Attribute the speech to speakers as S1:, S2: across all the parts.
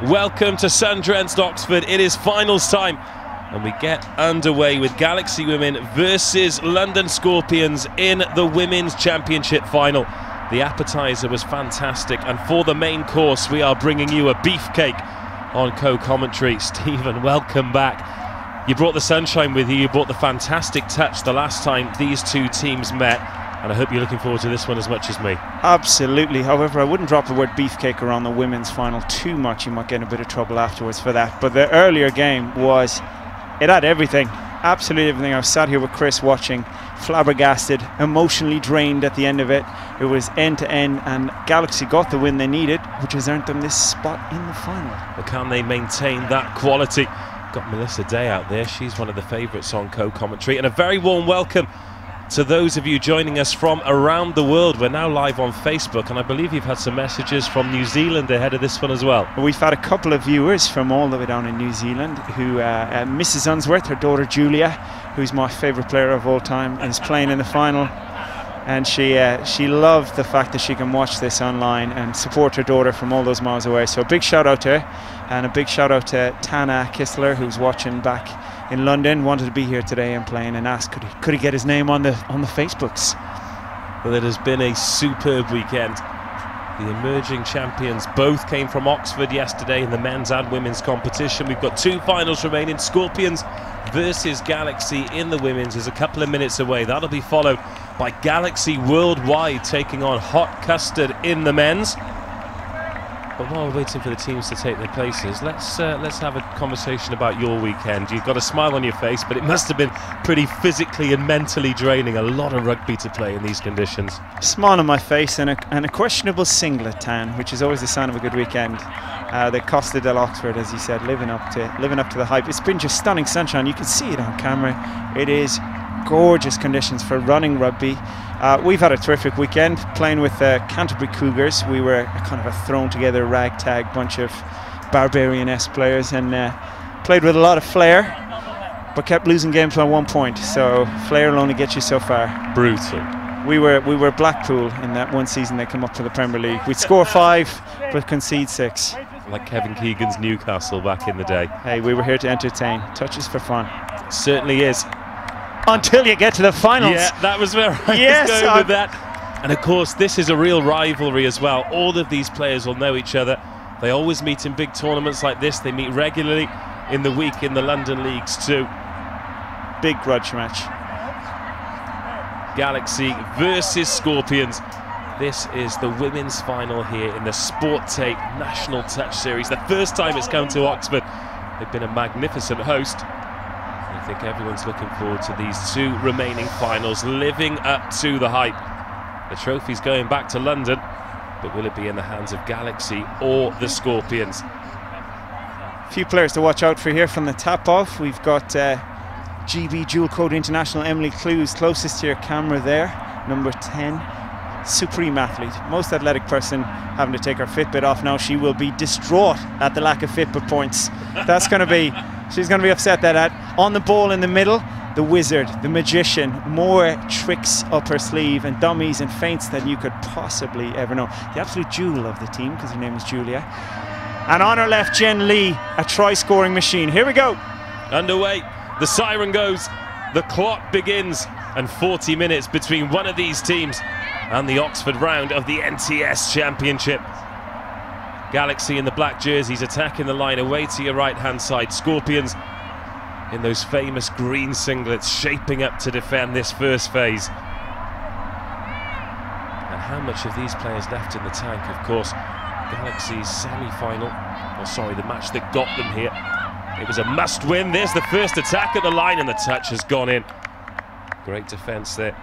S1: Welcome to sun-drenched Oxford. It is finals time and we get underway with Galaxy Women versus London Scorpions in the Women's Championship final. The appetizer was fantastic, and for the main course we are bringing you a beefcake on co-commentary. Stephen, welcome back. You brought the sunshine with you, you brought the fantastic touch the last time these two teams met, and I hope you're looking forward to this one as much as me. Absolutely.
S2: However, I wouldn't drop the word beefcake around the women's final too much. You might get in a bit of trouble afterwards for that. But the earlier game it had everything, absolutely everything. I was sat here with Chris watching, flabbergasted, emotionally drained at the end of it. It was end to end, and Galaxy got the win they needed, which has earned them this spot in the final.
S1: But can they maintain that quality? Got Melissa Day out there, she's one of the favourites on co-commentary. And a very warm welcome to those of you joining us from around the world. We're now live on Facebook, and I believe you've had some messages from New Zealand ahead of this one as well.
S2: We've had a couple of viewers from all the way down in New Zealand who, Mrs. Unsworth, her daughter Julia, who's my favourite player of all time, is playing in the final. And she loved the fact that she can watch this online and support her daughter from all those miles away. So a big shout out to her, and a big shout out to Tana Kistler, who's watching back in London, wanted to be here today and playing, and asked could he get his name on the Facebooks.
S1: Well, it has been a superb weekend. The emerging champions both came from Oxford yesterday in the men's and women's competition. We've got two finals remaining. Scorpions versus Galaxy in the women's is a couple of minutes away. That'll be followed by Galaxy Worldwide taking on Hot Custard in the men's. But while we're waiting for the teams to take their places, let's have a conversation about your weekend. You've got a smile on your face, but it must have been pretty physically and mentally draining. A lot of rugby to play in these conditions.
S2: Smile on my face and a questionable singlet tan, which is always a sign of a good weekend. The Costa del Oxford, as you said, living up to the hype. It's been just stunning sunshine. You can see it on camera. It is gorgeous conditions for running rugby. We've had a terrific weekend playing with Canterbury Cougars. We were kind of a thrown together ragtag bunch of barbarian-esque players, and played with a lot of flair, but kept losing games by 1 point. So flair will only get you so far.
S1: Brutal.
S2: We were Blackpool in that one season they come up to the Premier League. We'd score 5 but concede 6.
S1: Like Kevin Keegan's Newcastle back in the day.
S2: Hey, we were here to entertain. Touches for fun.
S1: It certainly is.
S2: Until you get to the finals.
S1: Yeah, that was where I was going with that. And of course, this is a real rivalry as well. All of these players will know each other. They always meet in big tournaments like this. They meet regularly in the week in the London leagues too.
S2: Big grudge match.
S1: Galaxy versus Scorpions. This is the women's final here in the Sporttape National Touch Series. The first time it's come to Oxford. They've been a magnificent host. I think everyone's looking forward to these two remaining finals, living up to the hype. The trophy's going back to London, but will it be in the hands of Galaxy or the Scorpions?
S2: A few players to watch out for here from the tap off. We've got GB Dual Code International Emily Clues closest to your camera there, number 10. Supreme athlete, most athletic person having to take her Fitbit off now. She will be distraught at the lack of Fitbit points. She's going to be upset that on the ball in the middle, the wizard, the magician, more tricks up her sleeve and dummies and feints than you could possibly ever know. The absolute jewel of the team, because her name is Julia. And on her left, Jen Lee, a try-scoring machine. Here we go.
S1: Underway, the siren goes, the clock begins, and 40 minutes between one of these teams and the Oxford round of the NTS Championship. Galaxy in the black jerseys attacking the line away to your right-hand side. Scorpions in those famous green singlets shaping up to defend this first phase. And how much of these players left in the tank? Of course, Galaxy's semi-final, the match that got them here. It was a must-win. There's the first attack at the line, and the touch has gone in. Great defence there.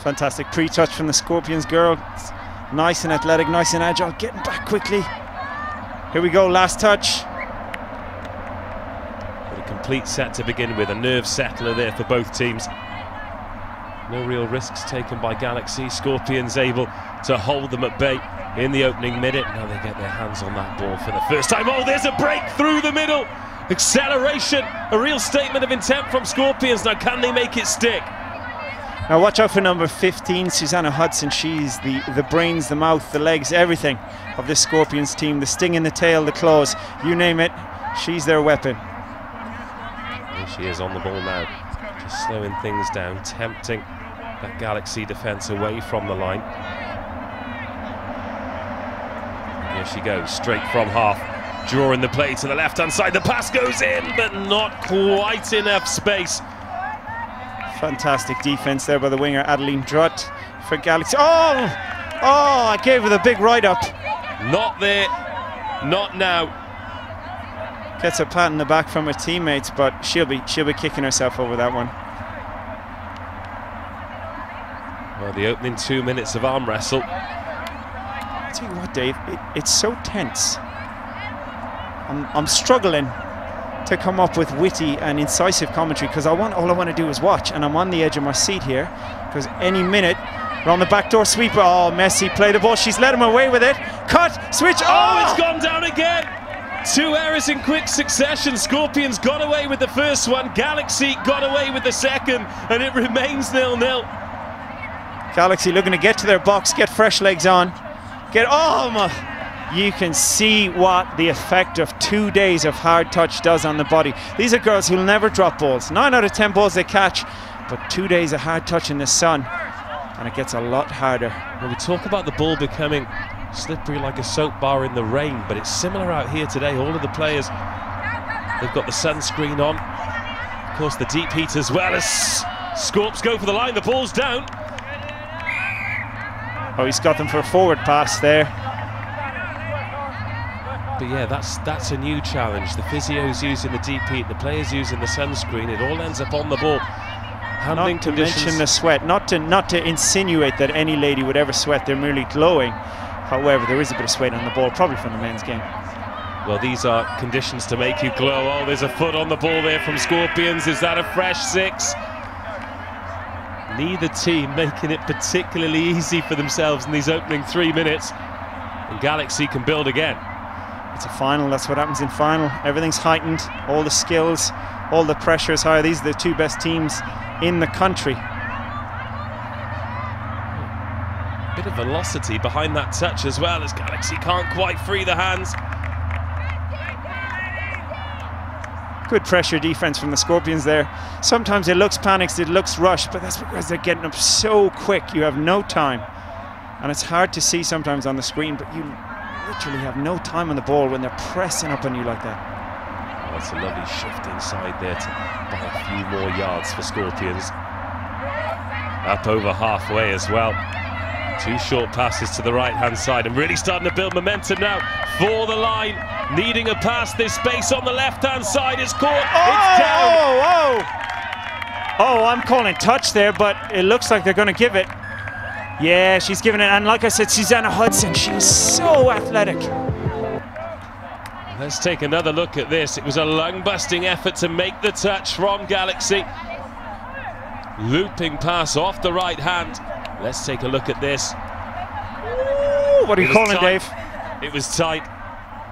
S2: Fantastic pre-touch from the Scorpions girl. Nice and athletic, nice and agile, getting back quickly. Here we go, last touch.
S1: But a complete set to begin with, a nerve settler there for both teams. No real risks taken by Galaxy. Scorpions able to hold them at bay in the opening minute. Now they get their hands on that ball for the first time. Oh, there's a break through the middle. Acceleration, a real statement of intent from Scorpions. Now can they make it stick?
S2: Now watch out for number 15, Susanna Hudson. She's the brains, the mouth, the legs, everything of this Scorpions team. The sting in the tail, the claws, you name it, she's their weapon.
S1: There she is on the ball now, just slowing things down, tempting that Galaxy defence away from the line. Here she goes, straight from half, drawing the play to the left-hand side. The pass goes in, but not quite enough space.
S2: Fantastic defence there by the winger Adeline Drutt for Galaxy. Oh, I gave her the big right-up.
S1: Not there, not now.
S2: Gets a pat in the back from her teammates, but she'll be kicking herself over that one.
S1: Well, the opening 2 minutes of arm wrestle.
S2: I'll tell you what, Dave, it's so tense. I'm struggling to come up with witty and incisive commentary because all I want to do is watch, and I'm on the edge of my seat here because any minute we're on the backdoor sweeper. Oh, Messi play the ball. She's let him away with it. Cut, switch.
S1: Oh, it's gone down again. 2 errors in quick succession. Scorpions got away with the first one. Galaxy got away with the second, and it remains 0-0.
S2: Galaxy looking to get to their box, get fresh legs on. You can see what the effect of 2 days of hard touch does on the body. These are girls who'll never drop balls. 9 out of 10 balls they catch, but 2 days of hard touch in the sun, and it gets a lot harder.
S1: Well, we talk about the ball becoming slippery like a soap bar in the rain, but it's similar out here today. All of the players, they've got the sunscreen on. Of course, the deep heat as well. As Scorps go for the line, the ball's down.
S2: Oh, he's got them for a forward pass there.
S1: But yeah, that's a new challenge. The physio's using the deep heat, the players using the sunscreen. It all ends up on the ball. Handling
S2: not to
S1: conditions.
S2: Mention the sweat, not to insinuate that any lady would ever sweat. They're merely glowing. However, there is a bit of sweat on the ball, probably from the men's game.
S1: Well, these are conditions to make you glow. Oh, there's a foot on the ball there from Scorpions. Is that a fresh 6? Neither team making it particularly easy for themselves in these opening 3 minutes. And Galaxy can build again.
S2: It's a final, that's what happens in final. Everything's heightened, all the skills, all the pressure is higher. These are the 2 best teams in the country.
S1: Bit of velocity behind that touch as well, as Galaxy can't quite free the hands.
S2: Good pressure defense from the Scorpions there. Sometimes it looks panicked, it looks rushed, but that's because they're getting up so quick. You have no time. And it's hard to see sometimes on the screen, but you literally have no time on the ball when they're pressing up on you like that.
S1: Oh, it's a lovely shift inside there to buy a few more yards for Scorpions. Up over halfway as well. 2 short passes to the right-hand side and really starting to build momentum now for the line. Needing a pass, this space on the left-hand side is caught. It's down.
S2: Oh, I'm calling touch there, but it looks like they're going to give it. Yeah, she's giving it, and like I said, Susanna Hudson, she's so athletic.
S1: Let's take another look at this. It was a lung-busting effort to make the touch from Galaxy. Looping pass off the right hand. Let's take a look at this.
S2: Ooh, what are you calling, Dave?
S1: It was tight.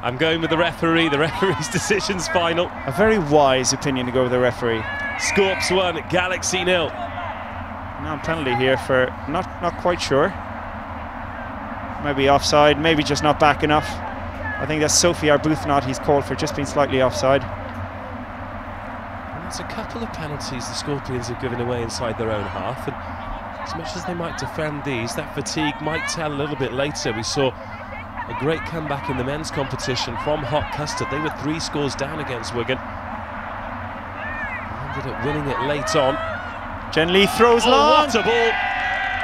S1: I'm going with the referee. The referee's decision's final.
S2: A very wise opinion to go with the referee.
S1: Scorps 1, Galaxy 0.
S2: Now penalty here for not quite sure. Maybe offside, maybe just not back enough. I think that's Sophie Arbuthnot he's called for just being slightly offside.
S1: And there's a couple of penalties the Scorpions have given away inside their own half, and as much as they might defend these, that fatigue might tell a little bit later. We saw a great comeback in the men's competition from Hot Custard. They were 3 scores down against Wigan. Ended up winning it late on.
S2: Jen Lee throws long.
S1: What a ball!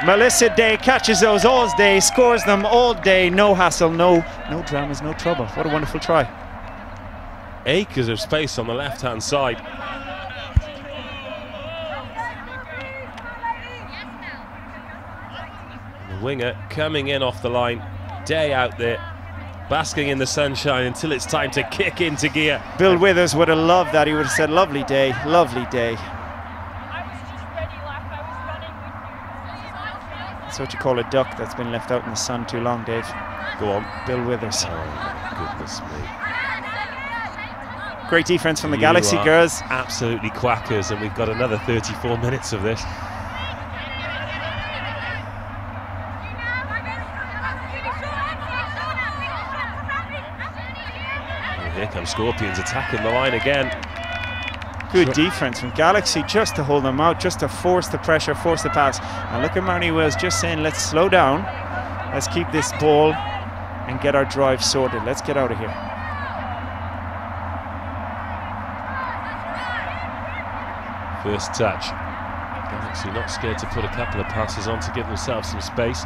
S2: Melissa Day catches those all day, scores them all day, no hassle, no dramas, no trouble. What a wonderful try.
S1: Acres of space on the left-hand side. And the winger coming in off the line. Day out there, basking in the sunshine until it's time to kick into gear.
S2: Bill Withers would have loved that. He would have said, lovely day, lovely day. That's what you call a duck that's been left out in the sun too long, Dave.
S1: Go on.
S2: Bill Withers.
S1: Oh, my goodness me.
S2: Great defense from the Galaxy girls.
S1: Absolutely quackers, and we've got another 34 minutes of this. Here comes Scorpions attacking the line again.
S2: Good defense from Galaxy just to hold them out, just to force the pressure, force the pass. And look at Marnie Wells just saying, let's slow down, let's keep this ball and get our drive sorted. Let's get out of here.
S1: First touch. Galaxy not scared to put a couple of passes on to give themselves some space.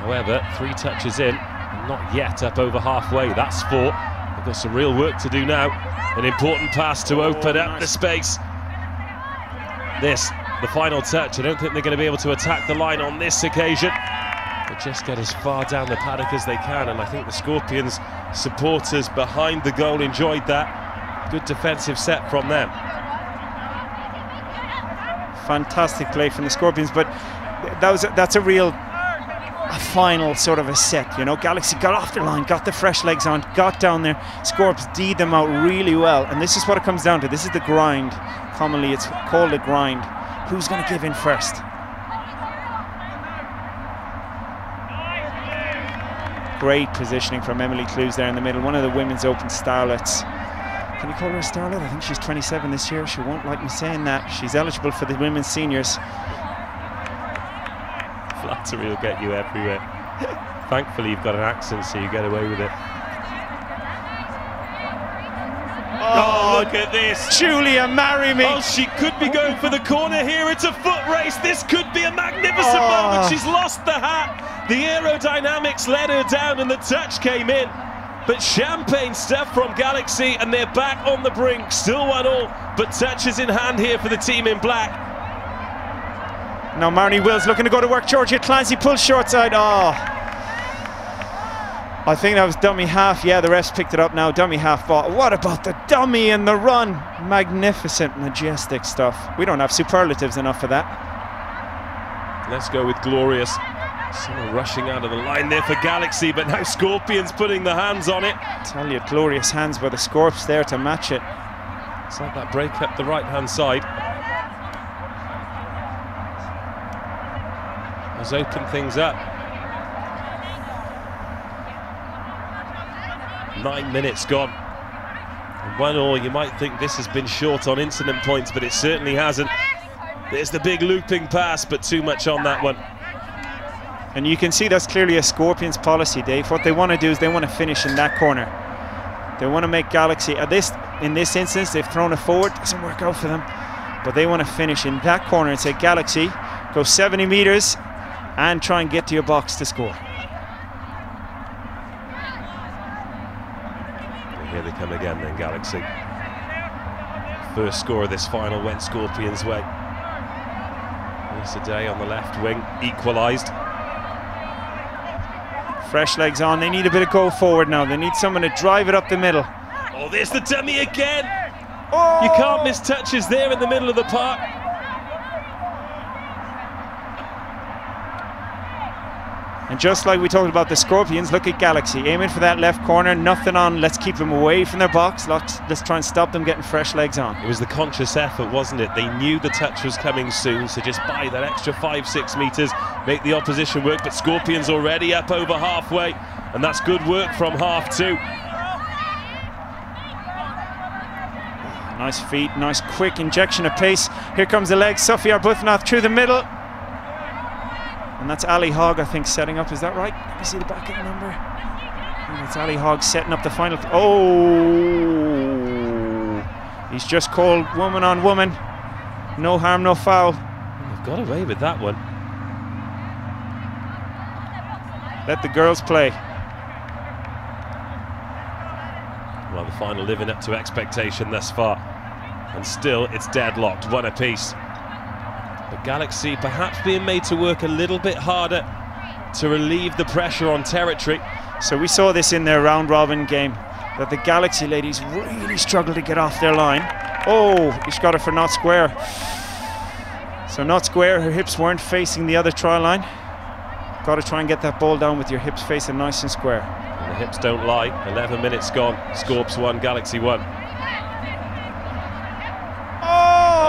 S1: However, 3 touches in, and not yet up over halfway. That's 4. They've got some real work to do now. An important pass to open up the space. This, the final touch. I don't think they're going to be able to attack the line on this occasion, but just get as far down the paddock as they can. And I think the Scorpions supporters behind the goal enjoyed that. Good defensive set from them.
S2: Fantastic play from the Scorpions, but that's a real final sort of a set, you know. Galaxy got off the line, got the fresh legs on, got down there. Scorps D'd them out really well, and this is what it comes down to. This is the grind. Commonly it's called a grind. Who's going to give in first? Great positioning from Emily Clues there in the middle, one of the women's open starlets. Can you call her a starlet? I think she's 27 this year. She won't like me saying that. She's eligible for the women's seniors.
S1: Flattery will get you everywhere. Thankfully you've got an accent, so you get away with it. Oh, look at this.
S2: Julia, marry me.
S1: Oh, she could be going for the corner here. It's a foot race. This could be a magnificent moment. She's lost the hat. The aerodynamics let her down and the touch came in. But champagne stuff from Galaxy, and they're back on the brink. Still 1-1, but touches in hand here for the team in black.
S2: Now Marnie Wills looking to go to work. Georgia Clancy pulls short side. Oh, I think that was dummy half. Yeah, the refs picked it up now. Dummy half ball. What about the dummy and the run? Magnificent, majestic stuff. We don't have superlatives enough for that.
S1: Let's go with glorious. Someone rushing out of the line there for Galaxy, but now Scorpions putting the hands on it.
S2: I tell you, glorious hands by the Scorps there to match it.
S1: It's like that break up the right-hand side. Has opened things up. 9 minutes gone. And 1-1, you might think this has been short on incident points, but it certainly hasn't. There's the big looping pass, but too much on that one.
S2: And you can see that's clearly a Scorpions policy, Dave. What they want to do is they want to finish in that corner. They want to make Galaxy, in this instance, they've thrown it forward, doesn't work out for them. But they want to finish in that corner and say, Galaxy, go 70 meters and try and get to your box to score.
S1: And here they come again then, Galaxy. First score of this final went Scorpions' way. Lisa Day on the left wing, equalised.
S2: Fresh legs on, they need a bit of go forward now. They need someone to drive it up the middle.
S1: Oh, there's the dummy again.
S2: Oh!
S1: You can't miss touches there in the middle of the park.
S2: And just like we talked about the Scorpions, look at Galaxy, aiming for that left corner, nothing on, let's keep them away from their box, let's try and stop them getting fresh legs on.
S1: It was the conscious effort, wasn't it? They knew the touch was coming soon, so just buy that extra 5-6 metres, make the opposition work, but Scorpions already up over halfway, and that's good work from half two.
S2: Nice feet, nice quick injection of pace. Here comes the leg, Sophie Arbuthnot through the middle. And that's Ali Hogg, I think, setting up. Is that right? Let me see the back of the number. And that's Ali Hogg setting up the final. Oh! He's just called woman on woman. No harm, no foul.
S1: They've got away with that one.
S2: Let the girls play.
S1: Well, the final living up to expectation thus far. And still, it's deadlocked, 1 apiece. But Galaxy perhaps being made to work a little bit harder to relieve the pressure on territory.
S2: So we saw this in their round-robin game, that the Galaxy ladies really struggled to get off their line. Oh, he's got it for not square. So not square, her hips weren't facing the other try line. Got to try and get that ball down with your hips facing nice and square.
S1: And the hips don't lie. 11 minutes gone. Scorps 1, Galaxy 1.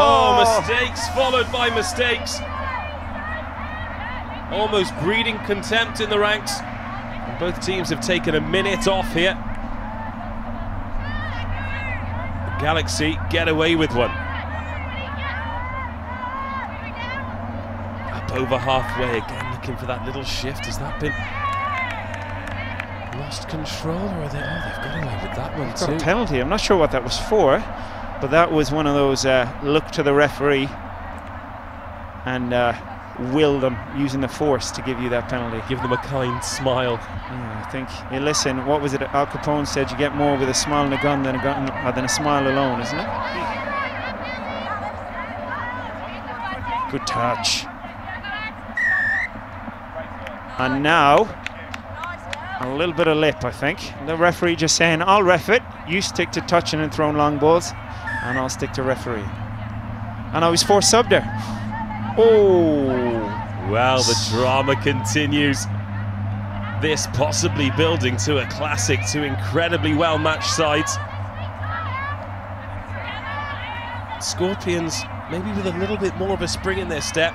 S1: Oh, mistakes followed by mistakes. Almost breeding contempt in the ranks. And both teams have taken a minute off here. Galaxy get away with one. Up over halfway again, looking for that little shift. Has that been lost control, or are they? Oh, they've got away with that one too.
S2: Got a penalty. I'm not sure what that was for, but that was one of those look to the referee and will them, using the force to give you that penalty.
S1: Give them a kind smile.
S2: Yeah, I think. Hey, listen, what was it? Al Capone said, "You get more with a smile and a gun than a smile alone," isn't it? Good touch. And now, a little bit of lip, I think. The referee just saying, "I'll ref it. You stick to touching and throwing long balls, and I'll stick to referee." And I was forced sub there. Oh!
S1: Well, the drama continues. This possibly building to a classic, two incredibly well-matched sides. Scorpions maybe with a little bit more of a spring in their step.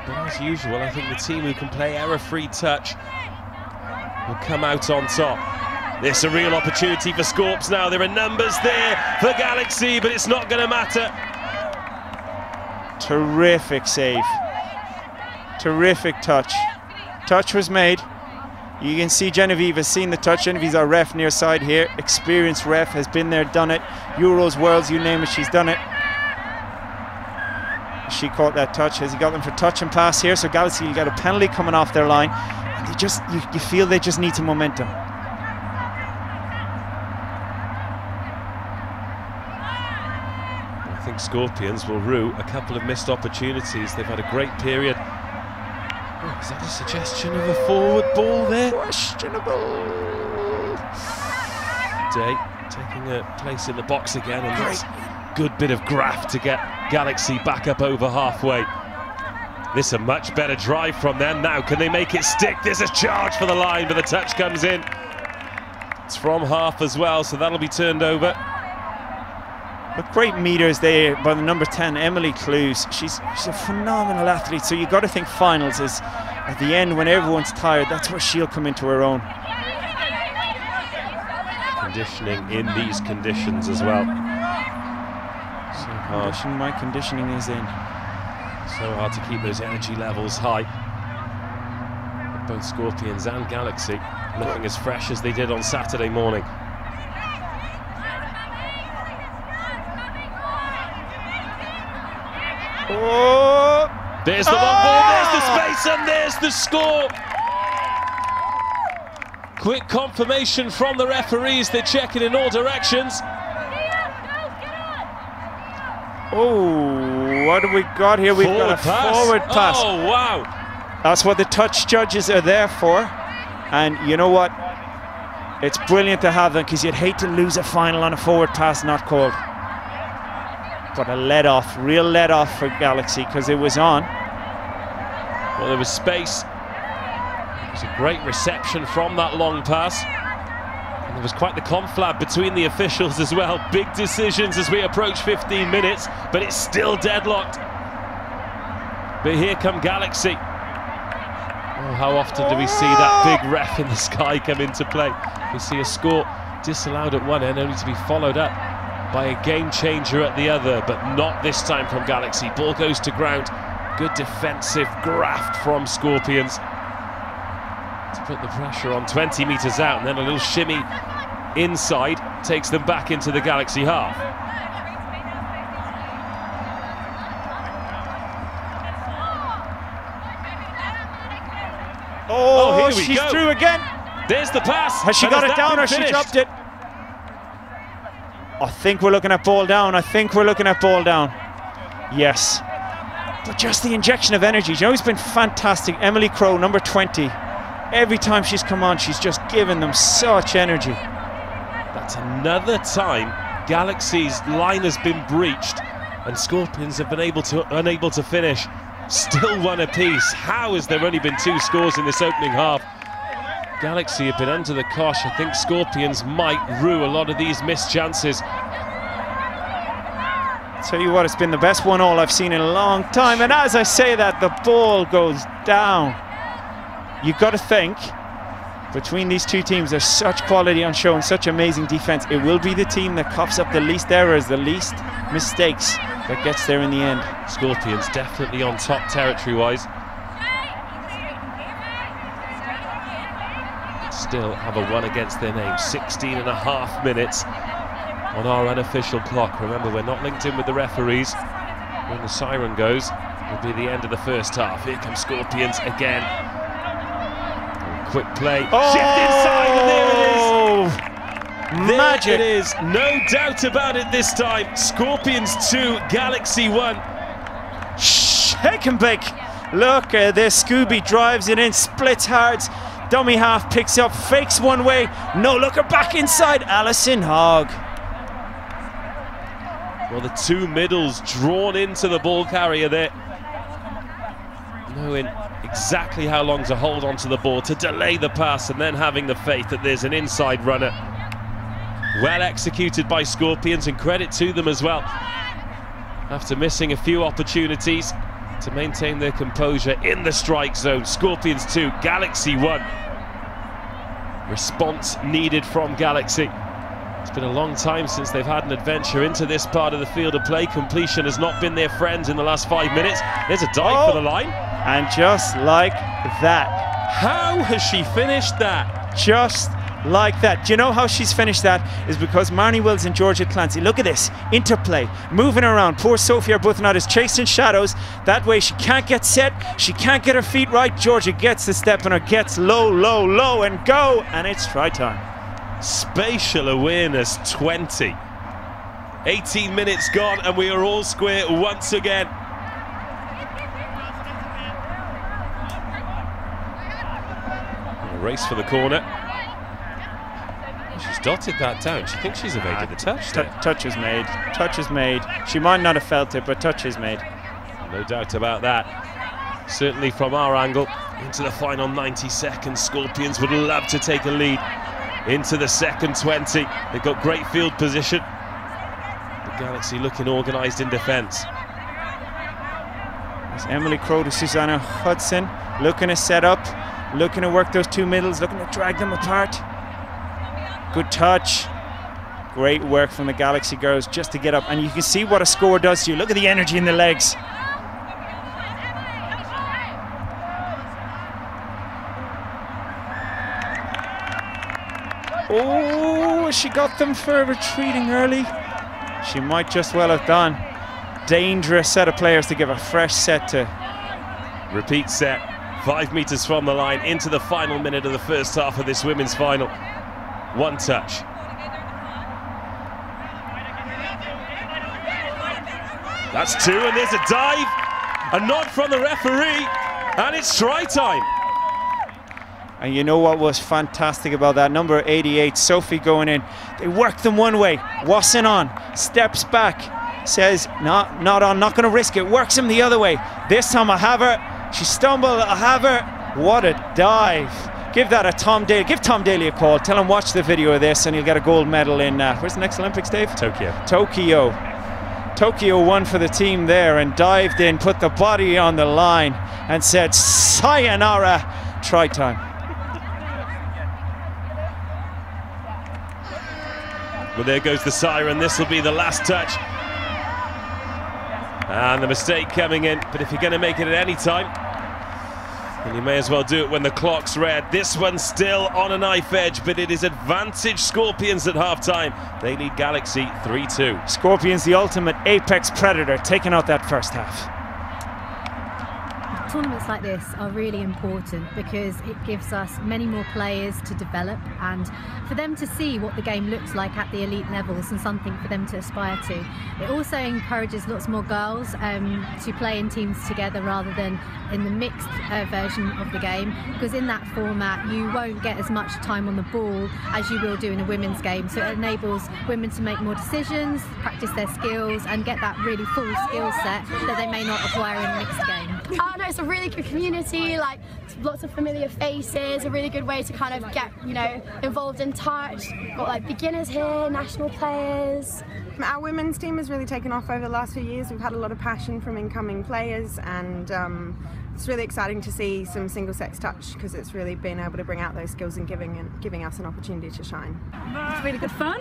S1: But as usual, I think the team who can play error-free touch will come out on top. This is a real opportunity for Scorps now. There are numbers there for Galaxy, but it's not going to matter.
S2: Terrific save. Terrific touch. Touch was made. You can see Genevieve has seen the touch. Genevieve's our ref near side here. Experienced ref, has been there, done it. Euros, Worlds, you name it, she's done it. She caught that touch. Has he got them for touch and pass here? So Galaxy will get a penalty coming off their line. And they just, you feel they just need some momentum.
S1: I think Scorpions will rue a couple of missed opportunities. They've had a great period. Oh, is that a suggestion of a forward ball there?
S2: Questionable.
S1: Day taking a place in the box again, and that's a good bit of graft to get Galaxy back up over halfway. This is a much better drive from them now. Can they make it stick? There's a charge for the line, but the touch comes in. It's from half as well, so that'll be turned over.
S2: But great meters there by the number 10, Emily Clues. She's a phenomenal athlete, so you've got to think finals is at the end when everyone's tired. That's where she'll come into her own.
S1: Conditioning in these conditions as well. So hard.
S2: My conditioning is in.
S1: So hard to keep those energy levels high. Both Scorpions and Galaxy looking as fresh as they did on Saturday morning.
S2: Oh!
S1: There's the long ball, there's the space, and there's the score! Quick confirmation from the referees, they're checking in all directions.
S2: Oh, what have we got here? We've got a forward pass.
S1: Oh, wow.
S2: That's what the touch judges are there for. And you know what? It's brilliant to have them, because you'd hate to lose a final on a forward pass not called. But a let-off, real let-off for Galaxy, because it was on.
S1: Well, there was space. It was a great reception from that long pass. And there was quite the conflab between the officials as well. Big decisions as we approach 15 minutes, but it's still deadlocked. But here come Galaxy. Oh, how often do we see that big ref in the sky come into play? We see a score disallowed at one end, only to be followed up by a game changer at the other, but not this time from Galaxy. Ball goes to ground. Good defensive graft from Scorpions to put the pressure on 20 metres out, and then a little shimmy inside takes them back into the Galaxy half.
S2: Oh,
S1: here we
S2: she's
S1: go.
S2: through again.
S1: There's the pass.
S2: Has she got it down, or she dropped it? I think we're looking at ball down. I think we're looking at ball down. Yes. But just the injection of energy. You know, it's been fantastic. Emily Crowe, number 20. Every time she's come on, she's just given them such energy.
S1: That's another time Galaxy's line has been breached and Scorpions have been unable to finish. Still one apiece. How has there only been 2 scores in this opening half? Galaxy have been under the cosh. I think Scorpions might rue a lot of these missed chances.
S2: Tell you what, it's been the best 1-all I've seen in a long time. And as I say that, the ball goes down. You've got to think Between these two teams, there's such quality on show and such amazing defense. It will be the team that coughs up the least errors, the least mistakes, that gets there in the end.
S1: Scorpions definitely on top territory-wise. Still have a one against their name. 16.5 minutes on our unofficial clock. Remember, we're not linked in with the referees. When the siren goes, it'll be the end of the first half. Here comes Scorpions again. Quick play.
S2: Oh!
S1: Shift inside, and there it is.
S2: Magic.
S1: There it is. No doubt about it this time. Scorpions 2, Galaxy 1.
S2: Shake and bake. Look, this Scooby drives it in, splits hard. Dummy half picks up, fakes one way. No looker back inside. Alison Hogg.
S1: Well, the two middles drawn into the ball carrier there, knowing exactly how long to hold onto the ball, to delay the pass, and then having the faith that there's an inside runner. Well executed by Scorpions, and credit to them as well. After missing a few opportunities to maintain their composure in the strike zone. Scorpions 2, Galaxy 1. Response needed from Galaxy. It's been a long time since they've had an adventure into this part of the field of play. Completion has not been their friend in the last 5 minutes. There's a dive for the line.
S2: And just like that.
S1: How has she finished that?
S2: Just like that. Do you know how she's finished that? Is because Marnie Wills and Georgia Clancy, look at this, interplay, moving around. Poor Sophie Arbuthnot is chasing shadows. That way she can't get set, she can't get her feet right. Georgia gets the step on her, gets low, low, low, and go, and it's try time.
S1: Spatial awareness 20. 18 minutes gone, and we are all square once again. A race for the corner. She's dotted that down. She thinks she's evaded the touch.
S2: Touch is made. Touch is made. She might not have felt it, but touch is made.
S1: No doubt about that. Certainly from our angle, into the final 90 seconds, Scorpions would love to take a lead into the second 20. They've got great field position. The Galaxy looking organised in defence.
S2: There's Emily Crow to Susanna Hudson, looking to set up, looking to work those two middles, looking to drag them apart. Good touch. Great work from the Galaxy girls just to get up. And you can see what a score does to you. Look at the energy in the legs. Oh, she got them for retreating early. She might just well have done. Dangerous set of players to give a fresh set to.
S1: Repeat set. 5 meters from the line into the final minute of the first half of this women's final. One touch. That's two, and there's a dive, a nod from the referee, and it's try time.
S2: And you know what was fantastic about that? Number 88, Sophie, going in. They work them one way. Wasson on, steps back, says, not on, not going to risk it. Works him the other way. This time I have her. She stumbled, I have her. What a dive. Give that a Tom Daly. Give Tom Daly a call. Tell him watch the video of this and he'll get a gold medal in, where's the next Olympics, Dave?
S1: Tokyo.
S2: Tokyo won for the team there and dived in, put the body on the line and said, sayonara, try time.
S1: Well, there goes the siren. This will be the last touch. And the mistake coming in. But if you're going to make it at any time, then you may as well do it when the clock's red. This one's still on a knife edge, but it is advantage Scorpions at half-time. They lead Galaxy 3-2.
S2: Scorpions, the ultimate apex predator, taking out that first half.
S3: Tournaments like this are really important because it gives us many more players to develop and for them to see what the game looks like at the elite levels and something for them to aspire to. It also encourages lots more girls to play in teams together rather than in the mixed version of the game, because in that format you won't get as much time on the ball as you will do in a women's game, so it enables women to make more decisions, practice their skills and get that really full skill set that they may not acquire in a mixed game.
S4: No, it's a really good community, like lots of familiar faces, a really good way to kind of get, you know, involved in touch. Got like beginners here, national players.
S5: Our women's team has really taken off over the last few years. We've had a lot of passion from incoming players and it's really exciting to see some single-sex touch, because it's really been able to bring out those skills and giving us an opportunity to shine.
S6: It's really good fun.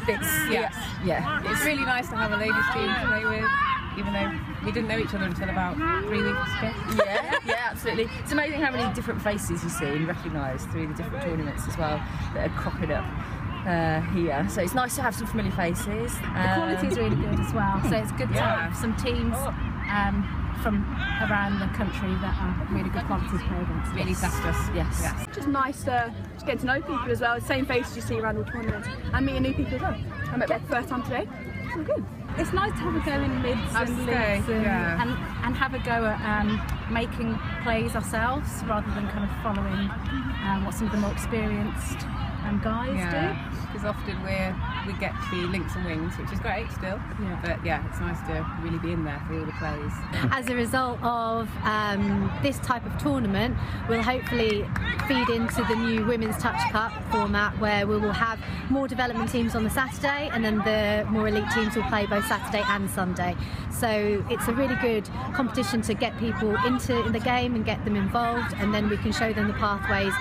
S6: It's really nice to have a ladies team to play with, even though we didn't know each other until about 3 weeks ago.
S7: Yeah, absolutely. It's amazing how many different faces you see and recognise through the different tournaments as well that are cropping up here. So it's nice to have some familiar faces.
S3: The quality is really good as well, so it's good to have some teams from around the country that are really good quality to play against.
S7: Really test us. Yes.
S4: Just nice to just get to know people as well. The same faces you see around all tournaments, and meeting new people as well. I met them for the first time today. It's all good.
S6: It's nice to have a go in mids and leagues and have a go at making plays ourselves rather than kind of following what some of the more experienced guys do. Because often we get to be links and wings, which is great still. But it's nice to really be in there for all the plays.
S3: As a result of this type of tournament, we'll hopefully feed into the new Women's Touch Cup format, where we will have more development teams on the Saturday, and then the more elite teams will play both Saturday and Sunday. So it's a really good competition to get people into the game and get them involved, and then we can show them the pathways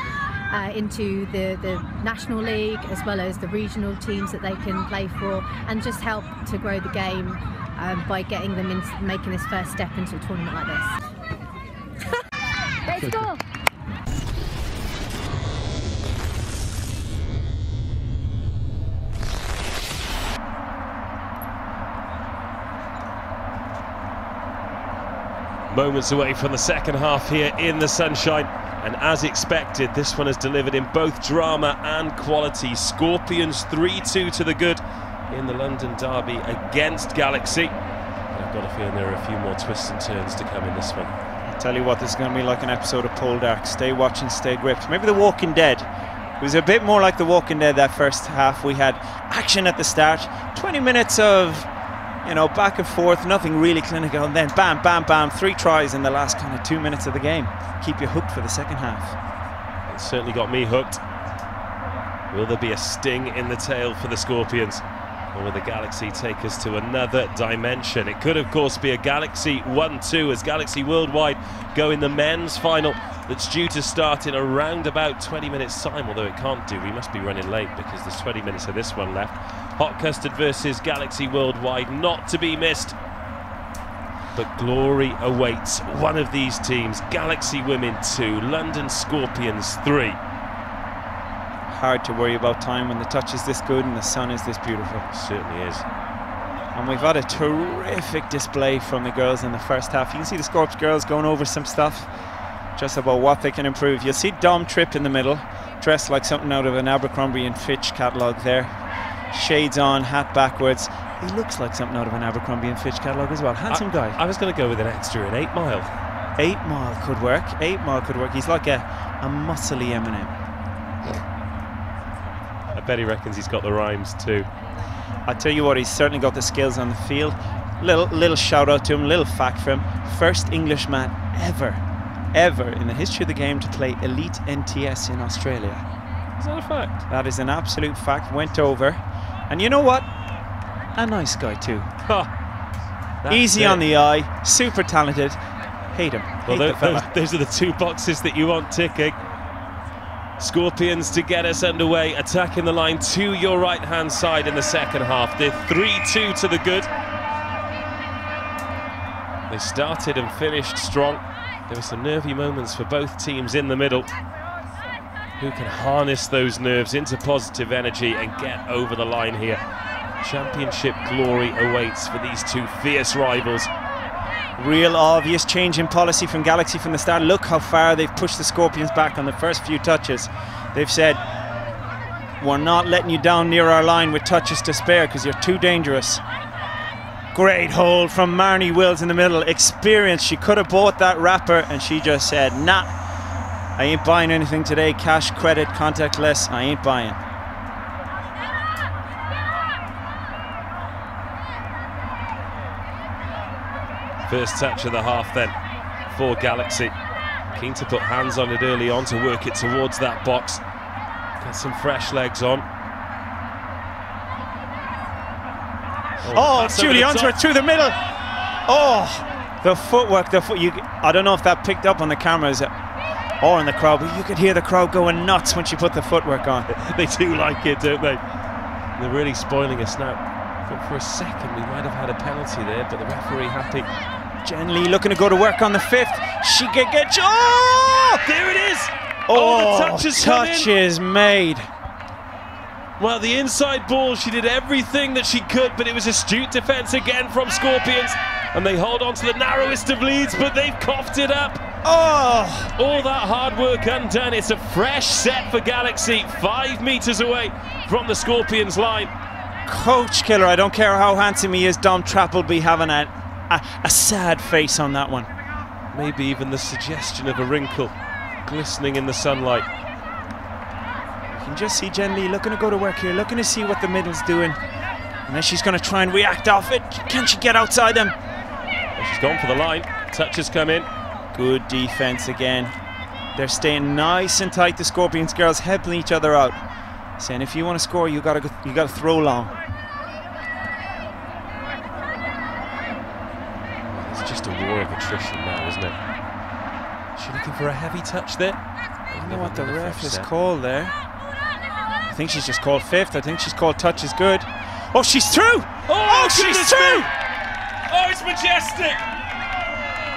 S3: into the National League, as well as the regional teams that they can play for, and just help to grow the game by getting them into making this first step into a tournament like this.
S4: Let's go!
S1: Moments away from the second half here in the sunshine, and as expected, this one has delivered in both drama and quality. Scorpions 3-2 to the good in the London derby against Galaxy. I've got a feeling there are a few more twists and turns to come in this one.
S2: I'll tell you what, this is going to be like an episode of Poldark. Stay watching, stay gripped. Maybe The Walking Dead. It was a bit more like The Walking Dead that first half. We had action at the start, 20 minutes of back and forth, nothing really clinical, and then bam, bam, bam, 3 tries in the last kind of 2 minutes of the game. Keep you hooked for the second half.
S1: It certainly got me hooked. Will there be a sting in the tail for the Scorpions? Or will the Galaxy take us to another dimension? It could, of course, be a Galaxy 1-2 as Galaxy Worldwide go in the men's final that's due to start in around about 20 minutes time, although it can't do. We must be running late because there's 20 minutes of this one left. Hot Custard versus Galaxy Worldwide, not to be missed. But glory awaits one of these teams. Galaxy Women 2, London Scorpions 3.
S2: Hard to worry about time when the touch is this good and the sun is this beautiful.
S1: It certainly is.
S2: And we've had a terrific display from the girls in the first half. You can see the Scorps girls going over some stuff just about what they can improve. You'll see Dom Tripp in the middle, dressed like something out of an Abercrombie and Fitch catalogue there. Shades on, hat backwards. He looks like something out of an Abercrombie and Fitch catalogue as well. Handsome guy.
S1: I was going to go with an extra in 8 Mile.
S2: 8 Mile could work. 8 Mile could work. He's like a muscly Eminem.
S1: I bet he reckons he's got the rhymes too.
S2: I tell you what, he's certainly got the skills on the field. Little shout out to him, little fact for him. First Englishman ever in the history of the game to play elite NTS in Australia.
S1: Is that a fact?
S2: That is an absolute fact. Went over. And you know what? A nice guy too. Easy on the eye, super talented. Hate him.
S1: Well, those are the 2 boxes that you want ticking. Scorpions to get us underway, attacking the line to your right-hand side in the second half. They're 3-2 to the good. They started and finished strong. There were some nervy moments for both teams in the middle. Who can harness those nerves into positive energy and get over the line here? Championship glory awaits for these 2 fierce rivals.
S2: Real obvious change in policy from Galaxy from the start. Look how far they've pushed the Scorpions back on the first few touches. They've said, we're not letting you down near our line with touches to spare because you're too dangerous. Great hold from Marnie Wills in the middle. Experience. She could have bought that wrapper and she just said, nah, I ain't buying anything today. Cash, credit, contactless, I ain't buying.
S1: First touch of the half then for Galaxy. Keen to put hands on it early on to work it towards that box. Get some fresh legs on.
S2: Oh, Julie Unsworth through the middle. Oh, The footwork, I don't know if that picked up on the cameras or in the crowd, but you could hear the crowd going nuts when she put the footwork on.
S1: They do like it, don't they? They're really spoiling us now. For a second, we might have had a penalty there, but the referee happy.
S2: Jen Lee looking to go to work on the 5th. She can get... Oh!
S1: There it is!
S2: Oh,
S1: the touch
S2: is made.
S1: Well, the inside ball, she did everything that she could, but it was astute defence again from Scorpions. And they hold on to the narrowest of leads, but they've coughed it up.
S2: Oh!
S1: All that hard work undone. It's a fresh set for Galaxy, 5 metres away from the Scorpions line.
S2: Coach killer, I don't care how handsome he is, Dom Trapp will be having a sad face on that one.
S1: Maybe even the suggestion of a wrinkle glistening in the sunlight.
S2: You can just see Jen Lee looking to go to work here, looking to see what the middle's doing. And then she's going to try and react off it. Can she get outside them?
S1: Well, she's gone for the line. Touches come in.
S2: Good defense again. They're staying nice and tight, the Scorpions girls, helping each other out. Saying if you want to score, you got to throw long.
S1: It's just a war of attrition now, isn't it? Is she looking for a heavy touch there?
S2: I don't know what the ref has called there. I think she's just called 5th. I think she's called touch is good. Oh, she's through! Oh, she's through!
S1: Oh, it's majestic!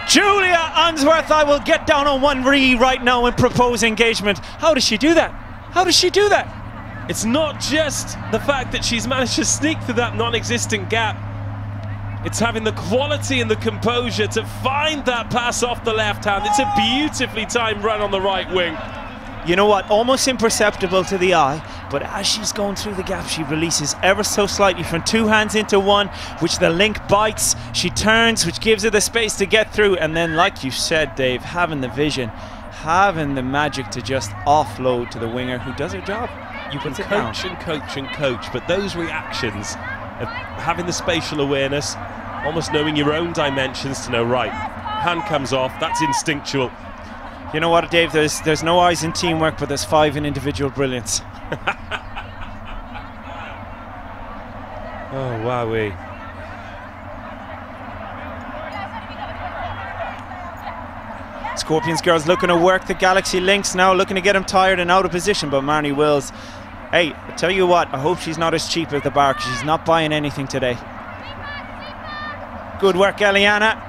S2: Julia Unsworth, I will get down on one knee right now and propose engagement. How does she do that? How does she do that?
S1: It's not just the fact that she's managed to sneak through that non-existent gap. It's having the quality and the composure to find that pass off the left hand. It's a beautifully timed run on the right wing.
S2: You know what? Almost imperceptible to the eye, but as she's going through the gap, she releases ever so slightly from 2 hands into 1, which the link bites. She turns, which gives her the space to get through. And then, like you said, Dave, having the vision, having the magic to just offload to the winger who does her job.
S1: You can coach and coach and coach, but those reactions of having the spatial awareness, almost knowing your own dimensions to know, right, hand comes off, that's instinctual.
S2: You know what, Dave, there's no eyes in teamwork, but there's 5 in individual brilliance.
S1: Oh, wowee.
S2: Scorpions girls looking to work the Galaxy links now, looking to get them tired and out of position, but Marnie Wills, hey, I tell you what, I hope she's not as cheap at the bar, because she's not buying anything today. Good work, Eliana.